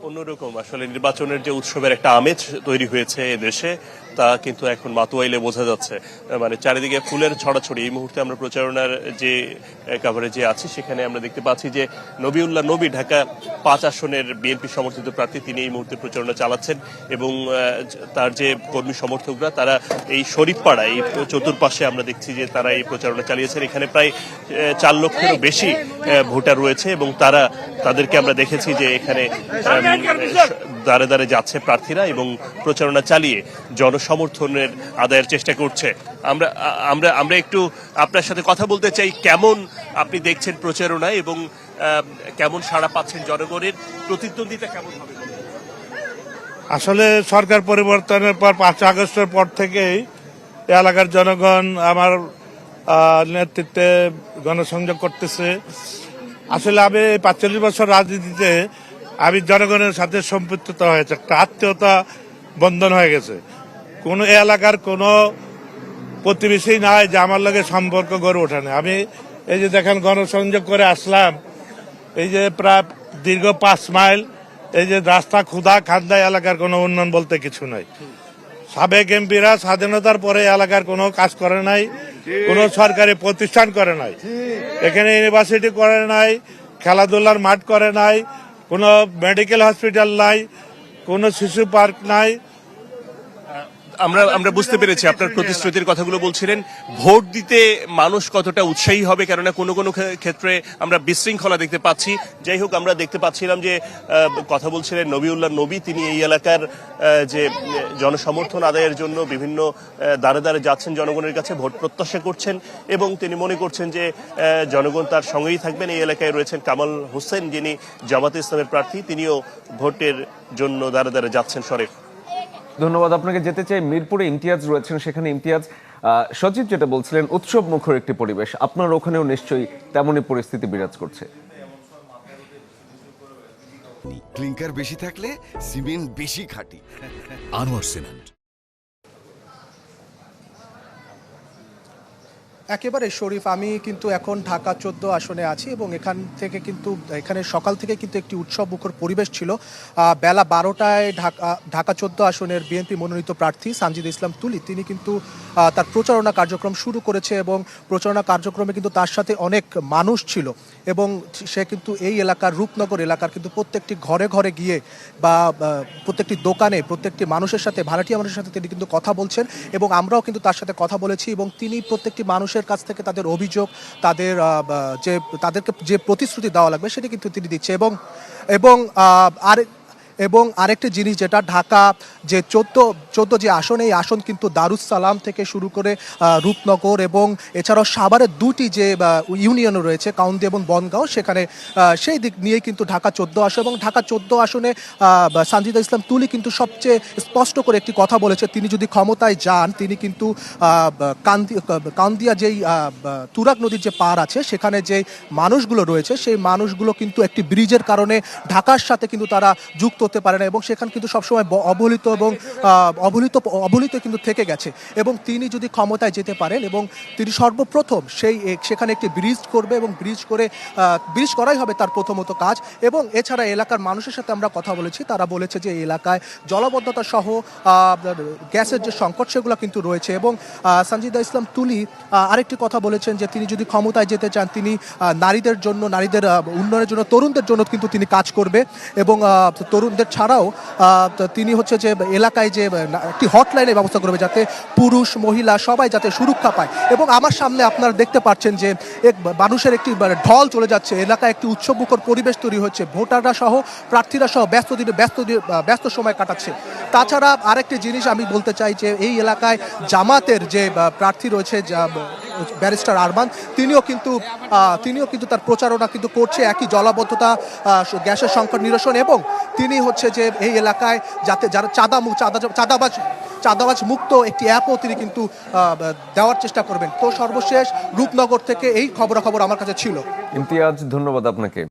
অন্যরকম আসলে নির্বাচনের যে উৎসবের একটা আমেজ তৈরি হয়েছে দেশে তা কিন্তু এখন মাতুয়াইলে বোঝা যাচ্ছে। মানে চারিদিকে ফুলের ছড়াছড়ি। এই মুহূর্তে আমরা প্রচারণার যে কভারেজে আছি সেখানে আমরা দেখতে পাচ্ছি যে নবিউল্লাহ নবী ঢাকা 5 আসনের বিএনপি সমর্থিত প্রার্থী, তিনি এই মুহূর্তে প্রচারণা চালাচ্ছেন এবং তার যে কর্মী সমর্থকরা তারা এই শরীফপাড়া এই চতুর্পাশে আমরা দেখছি যে তারা এই প্রচারণা চালিয়েছেন। এখানে প্রায় 4 লক্ষেরও বেশি ভোটার রয়েছে এবং তাদেরকে আমরা দেখেছি যে এখানে দাঁড়ে দাঁড়ে যাচ্ছে প্রার্থীরা এবং প্রচারণা চালিয়ে জনসমর্থনের আদায়ের চেষ্টা করছে। আমরা একটু আপনার সাথে কথা বলতে চাই, কেমন আপনি দেখছেন প্রচারণা এবং কেমন সাড়া পাচ্ছেন জনগণের, প্রতিদ্বন্দ্বিতা কেমন হবে? আসলে সরকার পরিবর্তনের পর 5 আগস্টের পর থেকেই এলাকার জনগণ আমার নেতৃত্বে গণসংযোগ করতেছে। আসলে আমি 45 বছর রাজনীতিতে আমি জনগণের সাথে সম্পৃক্ততা হয়েছে, একটা আত্মীয়তা বন্ধন হয়ে গেছে। কোনো এলাকার কোনো প্রতিবেশী নাই যে আমার লগে সম্পর্ক গড়ে ওঠে না। আমি এই যে দেখেন গণসংযোগ করে আসলাম, এই যে প্রায় দীর্ঘ 5 মাইল, এই যে রাস্তা ক্ষুধা খাদ্যা, এলাকার কোনো উন্নয়ন বলতে কিছু নাই। সাবেক এমপিরা স্বাধীনতার পরে এলাকার কোনো কাজ করে নাই, কোনো সরকারি প্রতিষ্ঠান করে নাই, এখানে ইউনিভার্সিটি করে নাই, খেলাধুলার মাঠ করে নাই, কোনো মেডিকেল হসপিটাল নাই, কোনো শিশু পার্ক নাই। আমরা বুঝতে পেরেছি আপনার প্রতিশ্রুতির কথাগুলো বলছিলেন। ভোট দিতে মানুষ কতটা উৎসাহী হবে, কেননা কোনো কোনো ক্ষেত্রে আমরা বিশৃঙ্খলা দেখতে পাচ্ছি। যাই হোক, আমরা দেখতে পাচ্ছিলাম যে কথা বলছিলেন নবিউল্লাহ নবী, তিনি এই এলাকার যে জনসমর্থন আদায়ের জন্য বিভিন্ন দ্বারে দ্বারে যাচ্ছেন, জনগণের কাছে ভোট প্রত্যাশা করছেন এবং তিনি মনে করছেন যে জনগণ তার সঙ্গেই থাকবেন। এই এলাকায় রয়েছেন কামাল হোসেন, যিনি জামাতে ইসলামের প্রার্থী, তিনিও ভোটের জন্য দ্বারে দ্বারে যাচ্ছেন। শরীফ, ধন্যবাদ আপনাকে। যেতে চাই মিরপুরে, ইমতিয়াজ রয়েছেন সেখানে। ইমতিয়াজ, সচিব যেটা বলছিলেন উৎসব মুখর একটি পরিবেশ, আপনার ওখানেও নিশ্চয়ই তেমনই পরিস্থিতি বিরাজ করছে। ক্লিংকার বেশি থাকলে সিমেন্ট বেশি খাঁটি। আনোয়ার সিমেন্ট। একেবারে শরীফ, আমি কিন্তু এখন ঢাকা 14 আসনে আছি এবং এখানে সকাল থেকে কিন্তু একটি উৎসব মুখর পরিবেশ ছিল। বেলা 12টায় ঢাকা 14 আসনের বিএনপি মনোনীত প্রার্থী সানজিদা ইসলাম তুলি তিনি কিন্তু তার প্রচারণা কার্যক্রম শুরু করেছে এবং প্রচারণা কার্যক্রমে কিন্তু তার সাথে অনেক মানুষ ছিল এবং সে কিন্তু এই এলাকার, রূপনগর এলাকার কিন্তু প্রত্যেকটি ঘরে ঘরে গিয়ে বা প্রত্যেকটি দোকানে প্রত্যেকটি মানুষের সাথে, ভাড়াটিয়া মানুষের সাথে তিনি কিন্তু কথা বলছেন এবং আমরাও কিন্তু তার সাথে কথা বলেছি এবং তিনি প্রত্যেকটি মানুষের কাছ থেকে তাদের অভিযোগ, তাদেরকে যে প্রতিশ্রুতি দেওয়া লাগবে সেটি কিন্তু তিনি দিচ্ছে এবং আরেকটি জিনিস, যেটা ঢাকা যে 14 যে আসন, এই আসন কিন্তু দারুস সালাম থেকে শুরু করে রূপনগর এবং এছাড়াও সাভারের 2টি যে ইউনিয়নও রয়েছে, কাউন্দি এবং বনগাঁও, সেখানে সেই দিক নিয়েই কিন্তু ঢাকা 14 আসন এবং ঢাকা 14 আসনে সানজিদা ইসলাম তুলি কিন্তু সবচেয়ে স্পষ্ট করে একটি কথা বলেছে, তিনি যদি ক্ষমতায় যান তিনি কিন্তু কান্দিয়া যেই তুরাগ নদীর যে পার আছে সেখানে যে মানুষগুলো রয়েছে সেই মানুষগুলো কিন্তু একটি ব্রিজের কারণে ঢাকার সাথে কিন্তু তারা যুক্ত হতে পারে না এবং সেখানে কিন্তু সবসময় অবহেলিত কিন্তু থেকে গেছে এবং তিনি যদি ক্ষমতায় যেতে পারেন এবং তিনি সর্বপ্রথম সেখানে একটি ব্রিজ করবে এবং ব্রিজ করাই হবে তার প্রথমত কাজ। এবং এছাড়া এলাকার মানুষের সাথে আমরা কথা বলেছি, তারা বলেছে যে এই এলাকায় জলাবদ্ধতা সহ গ্যাসের যে সংকট সেগুলো কিন্তু রয়েছে এবং সানজিদা ইসলাম তুলি আরেকটি কথা বলেছেন যে তিনি যদি ক্ষমতায় যেতে চান তিনি নারীদের উন্নয়নের জন্য, তরুণদের জন্য কিন্তু তিনি কাজ করবে এবং তরুণদের ছাড়াও তিনি হচ্ছে যে এলাকায় যে একটি হটলাইনের ব্যবস্থা করবে যাতে পুরুষ মহিলা সবাই যাতে সুরক্ষা পায়। এবং আমার সামনে আপনারা দেখতে পাচ্ছেন যে মানুষের একটি ঢল চলে যাচ্ছে, এলাকায় একটি উৎসবমুখর পরিবেশ তৈরি হচ্ছে, ভোটাররা সহ প্রার্থীরা সহ ব্যস্ত সময় কাটাচ্ছে। তাছাড়া আরেকটি জিনিস আমি বলতে চাই যে এই এলাকায় জামাতের যে প্রার্থী রয়েছে ব্যারিস্টার আরমান, তিনিও কিন্তু তার প্রচারণা কিন্তু করছে একই জলাবদ্ধতা, গ্যাসের সংকট নিরসন এবং তিনি হচ্ছে যে এই এলাকায় যাতে যারা চাঁদাবাজ মুক্ত একটি অ্যাপও তিনি কিন্তু দেওয়ার চেষ্টা করবেন। তো সর্বশেষ রূপনগর থেকে এই খবরাখবর আমার কাছে ছিল। ইমতিয়াজ, ধন্যবাদ আপনাকে।